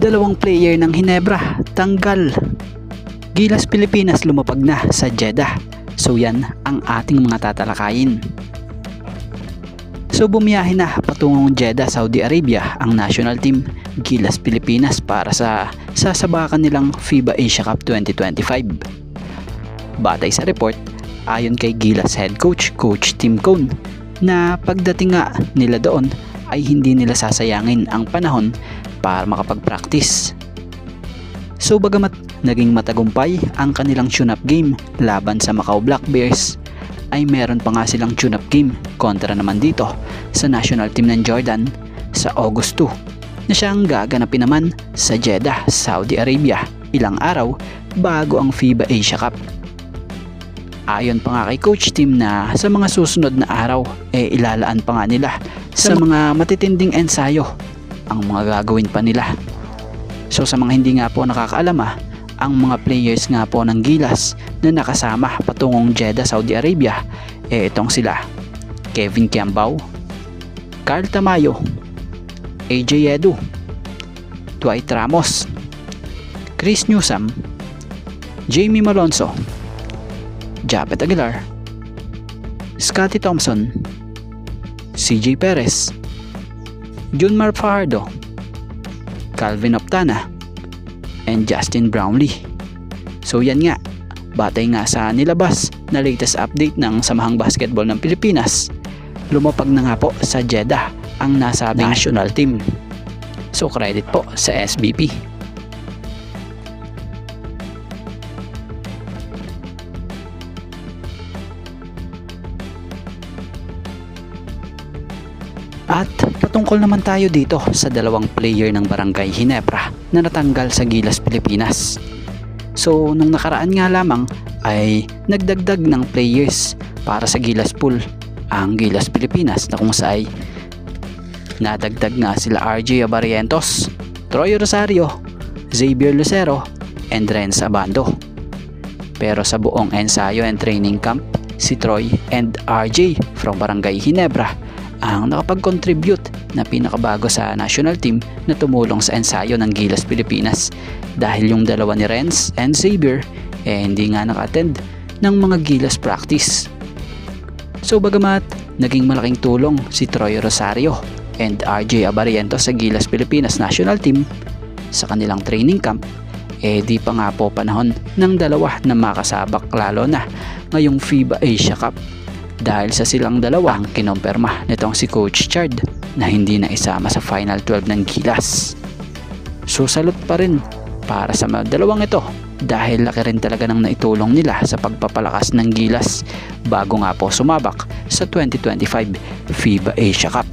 Dalawang player ng Ginebra tanggal. Gilas Pilipinas lumapag na sa Jeddah. So yan ang ating mga tatalakayin. So bumiyahe na patungong Jeddah, Saudi Arabia ang national team Gilas Pilipinas para sa sasabakan nilang FIBA Asia Cup 2025. Batay sa report, ayon kay Gilas head coach, Coach Tim Cone, na pagdating nga nila doon ay hindi nila sasayangin ang panahon para makapag-practice. So bagamat naging matagumpay ang kanilang tune-up game laban sa Macau Black Bears, ay meron pa nga silang tune-up game kontra naman dito sa national team ng Jordan sa August 2 na siyang gaganapin naman sa Jeddah, Saudi Arabia ilang araw bago ang FIBA Asia Cup. Ayon pa nga kay Coach Tim na sa mga susunod na araw ilalaan pa nga nila sa mga matitinding ensayo ang mga gagawin pa nila. So sa mga hindi nga po nakakaalam, ang mga players nga po ng Gilas na nakasama patungong Jeddah, Saudi Arabia itong sila Kevin Kiambao, Carl Tamayo, AJ Edu, Dwight Ramos, Chris Newsome, Jamie Malonzo, Japet Aguilar, Scotty Thompson, CJ Perez, Junmar Fajardo, Calvin Optana, and Justin Brownlee. So yan nga, batay nga sa nilabas na latest update ng Samahang Basketball ng Pilipinas, lumapag na nga po sa Jeddah ang nasabing national team. So credit po sa SBP. At patungkol naman tayo dito sa dalawang player ng Barangay Ginebra na natanggal sa Gilas Pilipinas. So nung nakaraan nga lamang ay nagdagdag ng players para sa Gilas pool ang Gilas Pilipinas, na kung saan nadagdag nga sila RJ Abarientos, Troy Rosario, Xavier Lucero, and Renz Abando. Pero sa buong ensayo and training camp, si Troy and RJ from Barangay Ginebra ang nakapag-contribute na pinakabago sa national team na tumulong sa ensayo ng Gilas Pilipinas, dahil yung dalawa ni Renz and Xavier hindi nga naka-attend ng mga Gilas practice. So bagamat naging malaking tulong si Troy Rosario and RJ Abarientos sa Gilas Pilipinas national team sa kanilang training camp, di pa nga po panahon ng dalawa na makasabak, lalo na ngayong FIBA Asia Cup, dahil sa silang dalawa ang kinumpirma nitong si Coach Chard na hindi na isama sa Final 12 ng Gilas. So salute pa rin para sa mga dalawang ito, dahil laki rin talaga ng naitulong nila sa pagpapalakas ng Gilas bago nga po sumabak sa 2025 FIBA Asia Cup.